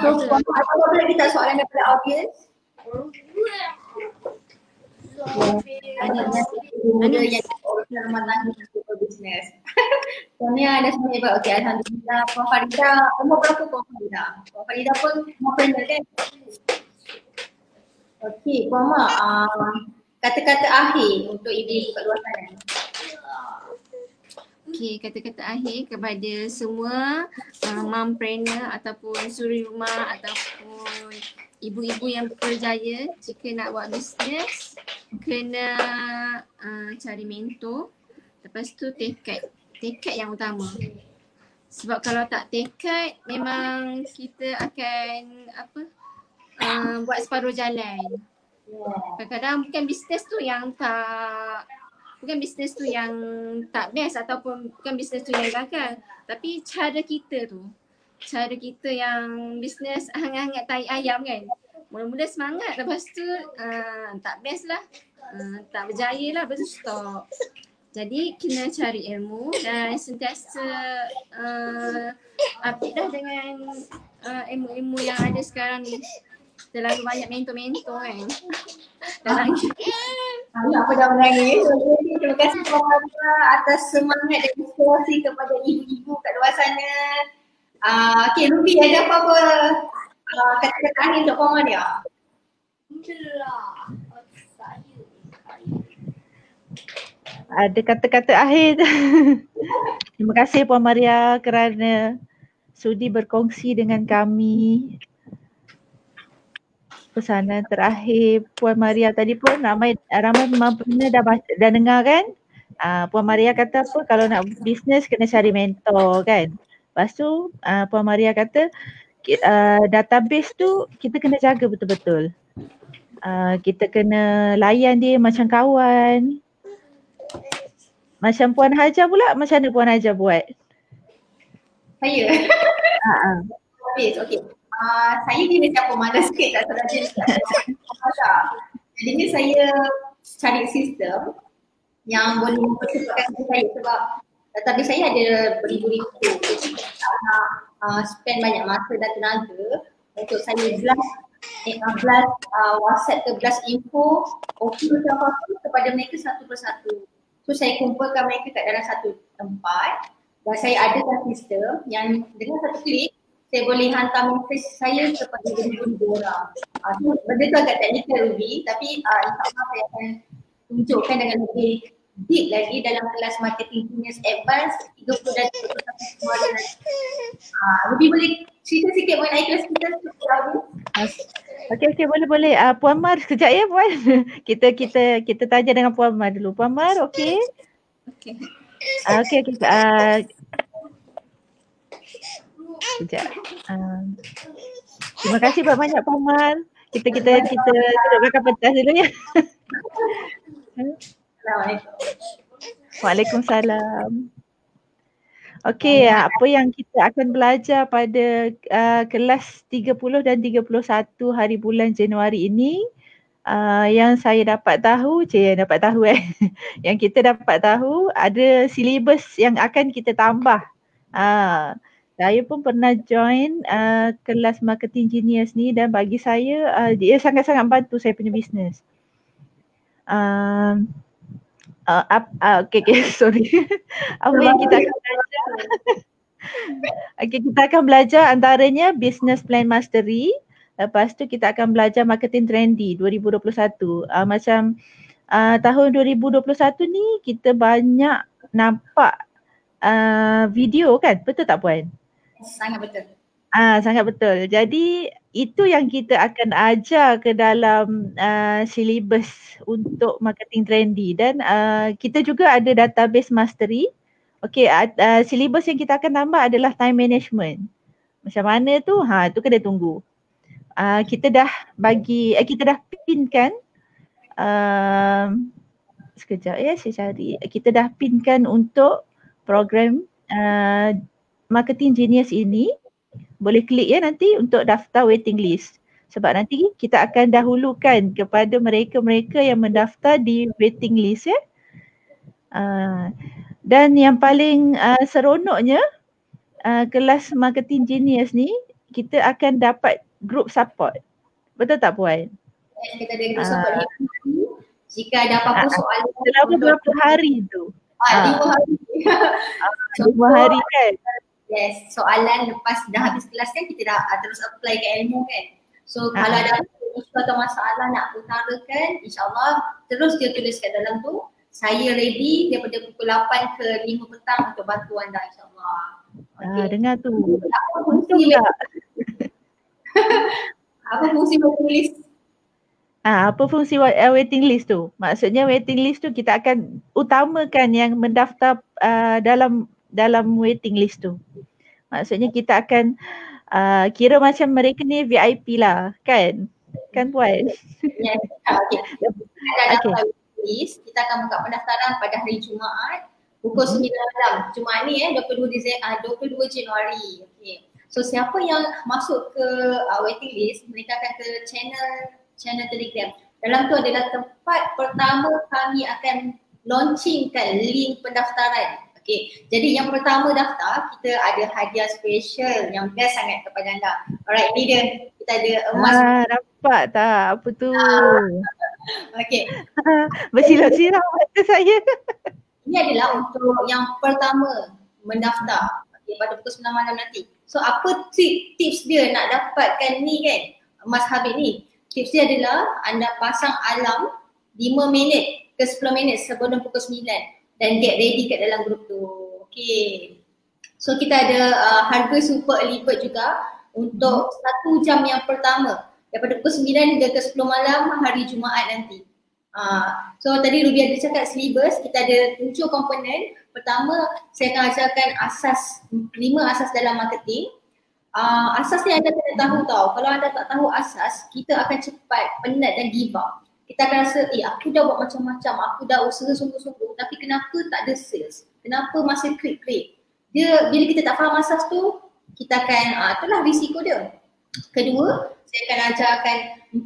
So Puan Maria, apa lagi tak soalan daripada audience? Ada yang rumah tangga untuk bisnes. Soalnya ada semua hebat. Okey, alhamdulillah. Puan Farida, umur berapa Puan Farida? Puan Farida pun mompreneur kan? Okey, Puan Mak, kata-kata akhir untuk ibu-ibu kat luar sana. Okey, kata-kata akhir kepada semua mompreneur ataupun suri rumah ataupun ibu-ibu yang berjaya, jika nak buat bisnes kena cari mentor, lepas tu tekad yang utama. Sebab kalau tak tekad memang kita akan buat separuh jalan. Kadang-kadang bukan bisnes tu yang tak best ataupun bukan bisnes tu yang gagal, tapi cara kita yang bisnes hangat-hangat tai ayam kan. Mula-mula semangat, lepas tu tak best lah, tak berjaya lah, lepas tu stop. Jadi kena cari ilmu dan sentiasa update dah dengan ilmu-ilmu yang ada sekarang ni. Terlalu banyak mentor-mentor kan. Apa dah menangis. Terima kasih Puan Maria atas semangat dan inspirasi kepada ibu-ibu kat luar sana. Okay, Ruby ada apa-apa kata-kata akhir untuk Puan Maria? Ada kata-kata akhir. Terima kasih Puan Maria kerana sudi berkongsi dengan kami. Pesanan terakhir Puan Maria tadi pun ramai mompreneur dah dengar kan? Puan Maria kata apa, kalau nak bisnes kena cari mentor kan? Lepas tu Puan Maria kata database tu kita kena jaga betul-betul. Kita kena layan dia macam kawan. Macam Puan Hajar pula, macam mana Puan Hajar buat? Saya? Okay. Saya ni macam pemalas sikit tak salah. Jadi ni saya cari sistem yang boleh mempercepatkan saya sebab database saya ada beribu-ribu. Tak nak spend banyak masa dan tenaga untuk saya blast WhatsApp ke blast info apa-apa kepada mereka satu persatu. So saya kumpulkan mereka kat dalam satu tempat dan saya adakan sistem yang dengan satu klik saya boleh hantar message saya kepada beribu-ribu orang. Benda tu agak teknikal Ruby, tapi insyaAllah saya akan tunjukkan dengan lebih deep lagi dalam kelas Marketing Genius Advanced 30 dan 31 Februari nanti. Ruby boleh cerita sikit mengenai kelas kita? Okey, boleh. Puan Mar, sekejap ya Puan. Kita tanya dengan Puan Mar dulu. Puan Mar, okey? Okey. Sekejap. Terima kasih banyak Puan Mar. Kita duduk belakang pentas dulu ya. Assalamualaikum. Waalaikumsalam. Okey, apa yang kita akan belajar pada kelas 30 dan 31 hari bulan Januari ini, yang saya dapat tahu, yang kita dapat tahu ada silibus yang akan kita tambah. Saya pun pernah join kelas Marketing Genius ni dan bagi saya dia sangat-sangat bantu saya punya bisnes. Sorry. Apa yang kita akan belajar? Kita akan belajar antaranya Business Plan Mastery. Lepas tu kita akan belajar Marketing Trendy 2021. Macam tahun 2021 ni kita banyak nampak video kan? Betul tak Puan? Sangat betul. Sangat betul. Jadi itu yang kita akan ajar ke dalam silibus untuk marketing trendy dan kita juga ada database mastery. Okey, silibus yang kita akan tambah adalah time management. Macam mana tu? Tu kena tunggu. Kita dah kita dah pinkan sekejap ya saya cari. Kita dah pinkan untuk program Marketing Genius ini. Boleh klik ya nanti untuk daftar waiting list. Sebab nanti kita akan dahulukan kepada mereka-mereka yang mendaftar di waiting list ya. Dan yang paling seronoknya kelas Marketing Genius ni kita akan dapat group support. Betul tak Puan? Kita ada group support 5 hari. Jika ada apa-apa soalan selama berapa hari tu? 5 hari. 5 hari kan? Yes, soalan lepas dah habis kelas kan kita dah terus apply ke ilmu kan. So kalau ada isu atau masalah nak utarakan, insyaAllah terus dia tulis kat dalam tu. Saya ready daripada pukul 8 ke 5 petang untuk bantu anda insyaAllah. Okay. Dengar tu. Apa fungsi waiting list? Apa fungsi waiting list tu? Maksudnya waiting list tu kita akan utamakan yang mendaftar dalam waiting list tu. Maksudnya kita akan kira macam mereka ni VIP lah kan? Kan Puan? Yes. Okay. Dalam waiting list, kita akan buka pendaftaran pada hari Jumaat pukul 9 malam. Jumaat ni 22 Januari. Okay. So siapa yang masuk ke waiting list, mereka akan ke channel Telegram. Dalam tu adalah tempat pertama kami akan launchingkan link pendaftaran. Okay. Jadi yang pertama daftar, kita ada hadiah special yang best sangat kepada anda. Alright, ni dia. Kita ada emas. Nampak tak apa tu? Okay. Bersilau-silau mata saya. Ini adalah untuk yang pertama mendaftar. Okay, pada pukul 9 malam nanti. So apa tips dia nak dapatkan ni kan? Emas Habib ni. Tips dia adalah anda pasang alarm 5 minit ke 10 minit sebelum pukul 9. Dan get ready kat dalam grup tu. Okay. So kita ada harga super early bird juga untuk 1 jam yang pertama. Daripada pukul 9 hingga ke 10 malam hari Jumaat nanti. So tadi Ruby ada cakap syllabus, kita ada 7 komponen. Pertama, saya akan ajarkan 5 asas dalam marketing. Asas ni anda kena tahu tau. Kalau anda tak tahu asas, kita akan cepat penat dan give up. Kita akan rasa, aku dah buat macam-macam, aku dah usaha sungguh-sungguh tapi kenapa tak ada sales? Kenapa masih klik-klik? Bila kita tak faham asas tu, kita akan, itulah risiko dia. Kedua, saya akan ajarkan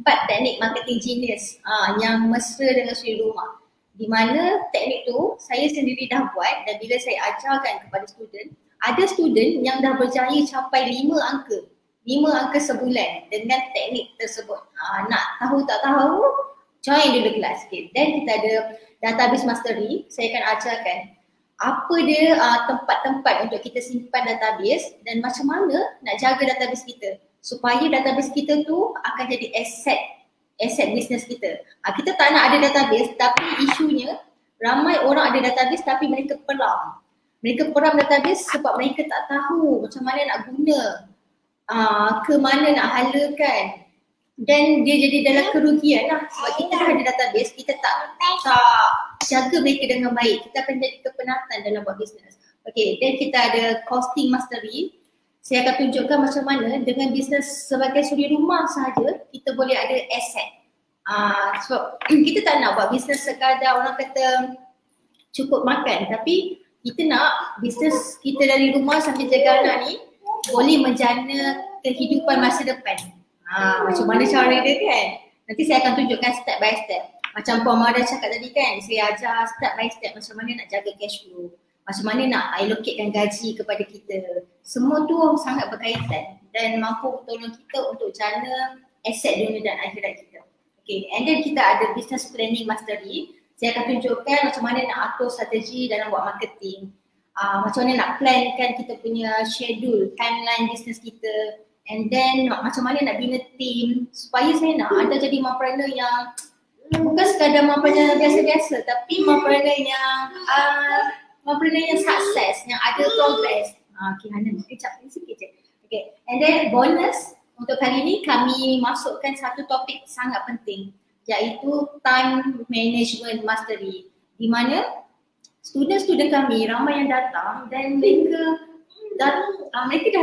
4 teknik marketing genius yang mesra dengan suri rumah. Di mana teknik tu saya sendiri dah buat dan bila saya ajarkan kepada student, ada student yang dah berjaya capai 5 angka sebulan dengan teknik tersebut. Nak tahu tak tahu, join dulu kelas sikit. Dan kita ada database mastery, saya akan ajarkan apa dia tempat-tempat untuk kita simpan database dan macam mana nak jaga database kita supaya database kita tu akan jadi aset bisnes kita. Kita tak nak ada database tapi isunya ramai orang ada database tapi mereka peram. Mereka peram database sebab mereka tak tahu macam mana nak guna, ke mana nak halakan. Dan dia jadi dalam kerugian lah sebab kita dah ada database, kita tak jaga mereka dengan baik, kita akan jadi kepenatan dalam buat bisnes. Okay, dan kita ada costing mastery. Saya akan tunjukkan macam mana dengan bisnes sebagai suri rumah sahaja kita boleh ada aset. So kita tak nak buat bisnes sekadar orang kata cukup makan, tapi kita nak bisnes kita dari rumah sambil jaga anak ni boleh menjana kehidupan masa depan. Macam mana cara dia kan? Nanti saya akan tunjukkan step by step. Macam Puan Mada cakap tadi kan, saya ajar step by step macam mana nak jaga cash flow, macam mana nak allocatekan gaji kepada kita. Semua tu sangat berkaitan dan mampu tolong kita untuk jana aset dunia dan akhirat kita. Okay, and then kita ada business planning mastery. Saya akan tunjukkan macam mana nak atur strategi dalam buat marketing. Macam mana nak plankan kita punya schedule, timeline bisnes kita. And then macam mana nak bina team supaya saya nak anda jadi mompreneur yang bukan sekadar mompreneur biasa-biasa tapi mompreneur yang sukses, yang ada progress. Okay, Hana sekejap sikit je. Okay. And then bonus untuk kali ini kami masukkan satu topik sangat penting, iaitu time management mastery, di mana student-student kami ramai yang datang dan mereka dah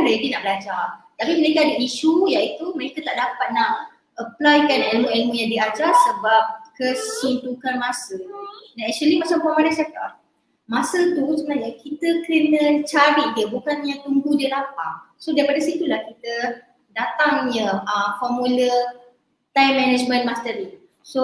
ready nak belajar, tapi mereka ada isu iaitu mereka tak dapat nak applykan ilmu-ilmu yang diajar sebab kesuntukan masa. Dan actually macam Puan Maria cakap, masa tu sebenarnya kita kena cari dia, bukannya tunggu dia lapang. So daripada situlah kita datangnya formula time management mastery. So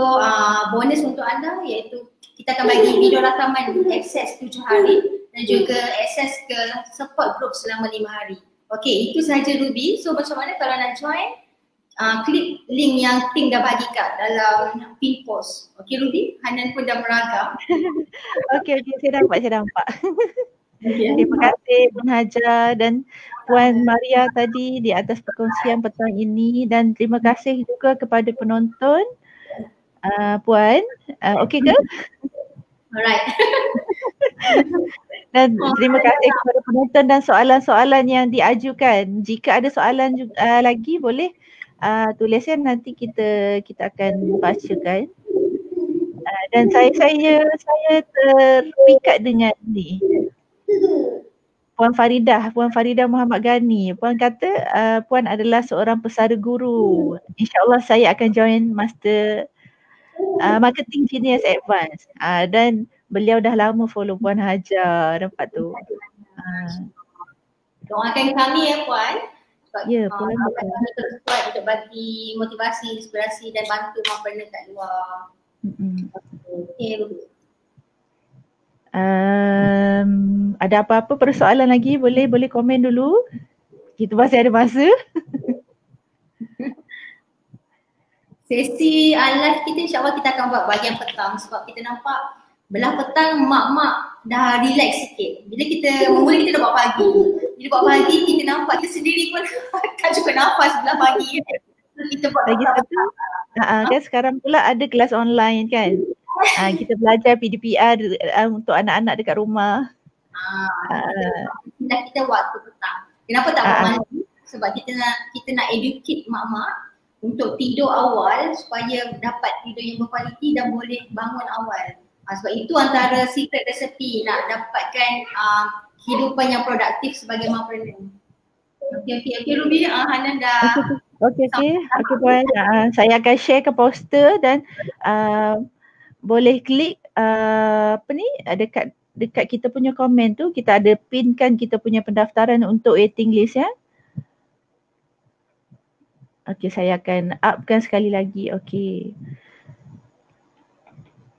bonus untuk anda iaitu kita akan bagi video rakaman akses 7 hari dan juga akses ke support group selama 5 hari. Okay, itu sahaja Ruby. So macam mana kalau nak join? Klik link yang Ting dah bagi kat dalam pin post. Okay Ruby, Hanan pun dah meragam. Okay, saya nampak. Okay. Terima kasih Puan Hajar dan Puan Maria tadi di atas perkongsian petang ini, dan terima kasih juga kepada penonton. Puan, okey ke? Alright. Dan terima kasih kepada penonton dan soalan-soalan yang diajukan. Jika ada soalan lagi boleh tuliskan, nanti kita akan bacakan. Dan saya terpikat dengan ni. Puan Faridah Muhammad Ghani. Puan kata Puan adalah seorang pesara guru. InsyaAllah saya akan join master Marketing Genius Advance. Dan beliau dah lama follow Puan Hajar, nampak tu. Doakan kami ya Puan. Ya, Puan. Kami terus buat untuk bagi motivasi, inspirasi dan bantu mompreneur kat luar. Okay. Ada apa-apa persoalan lagi boleh komen dulu. Kita masih ada masa. Sesi live kita insyaAllah kita akan buat bahagian petang sebab kita nampak belah petang mak-mak dah relax sikit. Bila kita dah buat pagi. Bila buat pagi kita nampak kita sendiri pun tak cukup nafas belah pagi. Kita buat lagi satu, kan sekarang pula ada kelas online kan. Kita belajar PDPR untuk anak-anak dekat rumah. Kita waktu petang. Kenapa tak buat malam? Sebab kita nak educate mak-mak untuk tidur awal supaya dapat tidur yang berkualiti dan boleh bangun awal. Sebab itu antara secret recipe nak dapatkan kehidupan yang produktif sebagai mompreneur. Okay Ruby, Hanan dah. Okay Puan. Saya akan share ke poster dan boleh klik dekat kita punya komen tu, kita ada pinkan kita punya pendaftaran untuk waiting list ya. Okay, saya akan upkan sekali lagi. Okay.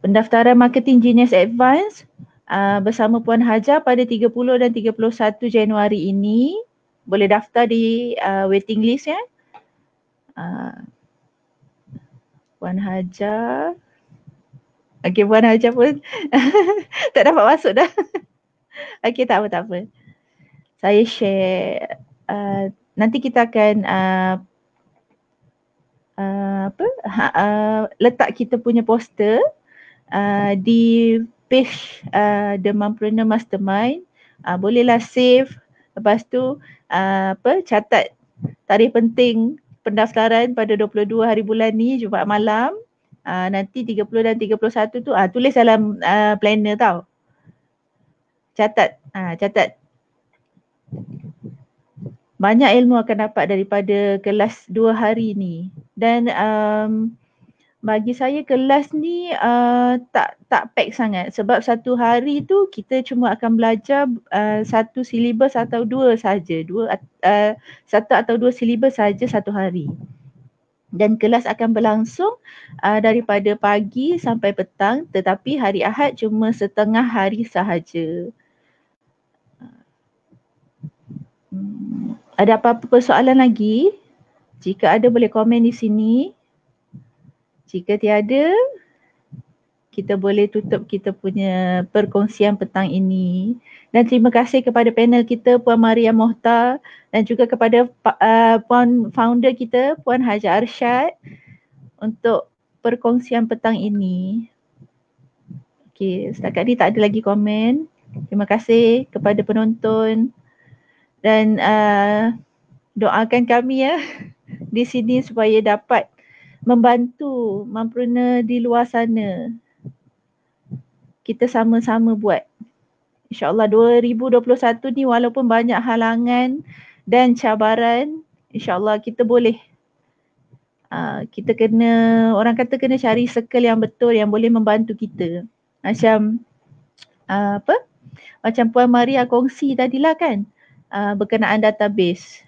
Pendaftaran Marketing Genius Advance bersama Puan Hajar pada 30 dan 31 Januari ini. Boleh daftar di waiting list ya. Puan Hajar. Okay, Puan Hajar pun tak dapat masuk dah. Okay, tak apa. Saya share. Nanti kita akan letak kita punya poster di page The Mompreneur Mastermind. Bolehlah save. Lepas tu catat tarikh penting pendaftaran pada 22 hari bulan ni, Jumaat malam. Nanti 30 dan 31 tu tulis dalam planner tau. Catat. Banyak ilmu akan dapat daripada kelas 2 hari ni. Dan bagi saya kelas ni tak pack sangat sebab satu hari tu kita cuma akan belajar satu silibus atau dua saja. Satu atau dua silibus saja satu hari. Dan kelas akan berlangsung daripada pagi sampai petang, tetapi hari Ahad cuma setengah hari sahaja. Ada apa-apa persoalan lagi? Jika ada boleh komen di sini. Jika tiada, kita boleh tutup kita punya perkongsian petang ini. Dan terima kasih kepada panel kita Puan Maria Mohtar dan juga kepada Puan founder kita Puan Hajar Arsyad untuk perkongsian petang ini. Okey, setakat ni tak ada lagi komen. Terima kasih kepada penonton dan doakan kami ya di sini supaya dapat membantu mampreneur di luar sana. Kita sama-sama buat. InsyaAllah 2021 ni walaupun banyak halangan dan cabaran, InsyaAllah kita boleh. Kita kena, orang kata kena cari circle yang betul yang boleh membantu kita. Macam macam Puan Maria kongsi tadilah kan, berkenaan database.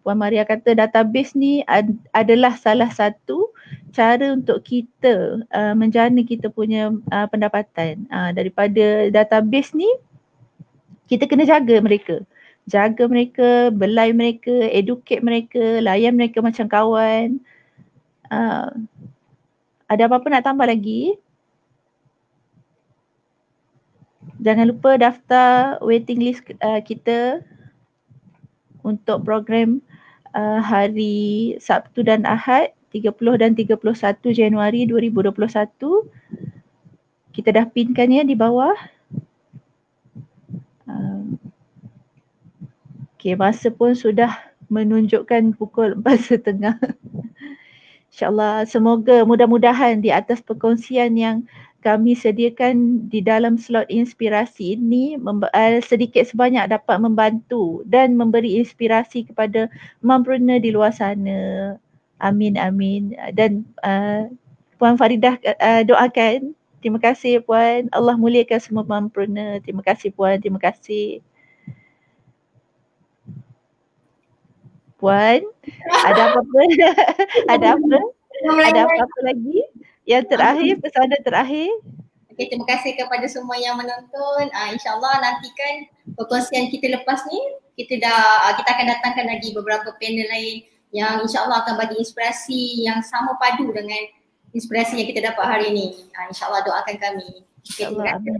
Puan Maria kata database ni adalah salah satu cara untuk kita menjana kita punya pendapatan. Daripada database ni, kita kena jaga mereka. Jaga mereka, belai mereka, educate mereka, layan mereka macam kawan. Ada apa-apa nak tambah lagi? Jangan lupa daftar waiting list kita untuk program hari Sabtu dan Ahad 30 dan 31 Januari 2021. Kita dah pinkan ya di bawah. Okay, masa pun sudah menunjukkan pukul 4.30. InsyaAllah semoga mudah-mudahan di atas perkongsian yang kami sediakan di dalam slot inspirasi ini sedikit sebanyak dapat membantu dan memberi inspirasi kepada mampreneur di luar sana. Amin, amin. Dan Puan Faridah doakan. Terima kasih Puan. Allah muliakan semua mampreneur. Terima kasih Puan. Terima kasih. Puan, ada apa-apa? Ada apa? Ada apa-apa lagi? Yang terakhir, pesanan terakhir. Okay, terima kasih kepada semua yang menonton. InsyaAllah nantikan perkongsian kita lepas ni, kita akan datangkan lagi beberapa panel lain yang insyaAllah akan bagi inspirasi yang sama padu dengan inspirasi yang kita dapat hari ini. InsyaAllah doakan kami. Okay, terima kasih.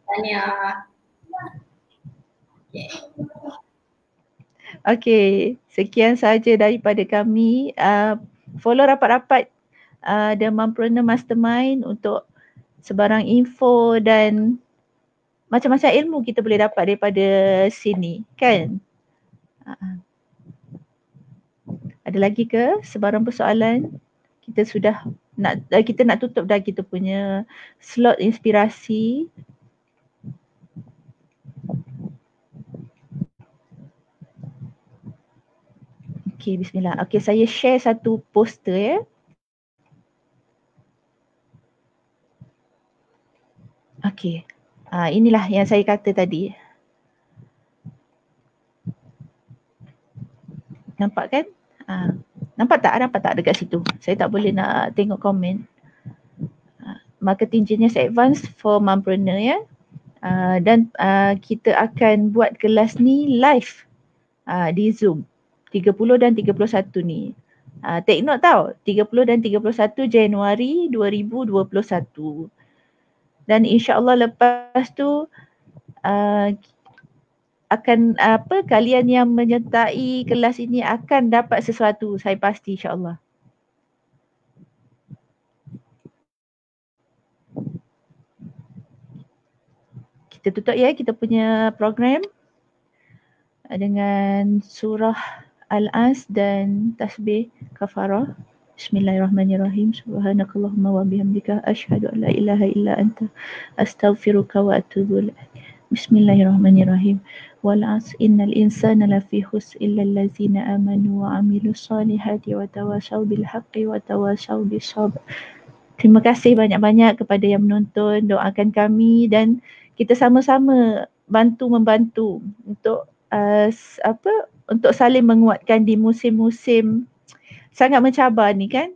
Tanya. Okay. Okay, sekian saja daripada kami. Follow rapat-rapat The Mampreneur Mastermind untuk sebarang info dan macam-macam ilmu kita boleh dapat daripada sini, kan? Ada lagi ke sebarang persoalan? Kita nak tutup dah kita punya slot inspirasi. Okay, bismillah. Okay, saya share satu poster ya. Okay, inilah yang saya kata tadi. Nampak kan? Nampak tak dekat situ? Saya tak boleh nak tengok komen. Marketing Genius Advanced for Mampreneur ya. Dan kita akan buat kelas ni live di Zoom. 30 dan 31 ni. Take note tau, 30 dan 31 Januari 2021. Dan insyaAllah lepas tu akan kalian yang menyertai kelas ini akan dapat sesuatu, saya pasti insyaAllah. Kita tutup ya kita punya program dengan surah Al-As dan tasbih kafarah. Bismillahirrahmanirrahim. Subhanakallahumma wa bihamdika asyhadu an la ilaha illa anta astaghfiruka wa atubu ilaik. Bismillahirrahmanirrahim. Wal 'asr innal insana lafi khusr illa allazina amanu wa 'amilus solihati wa tawasaw bil haqqi wa tawasaw bis sabr. Terima kasih banyak-banyak kepada yang menonton. Doakan kami dan kita sama-sama bantu-membantu untuk untuk saling menguatkan di musim-musim sangat mencabar ni kan.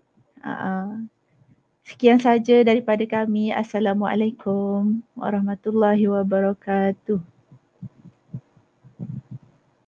Sekian saja daripada kami. Assalamualaikum warahmatullahi wabarakatuh.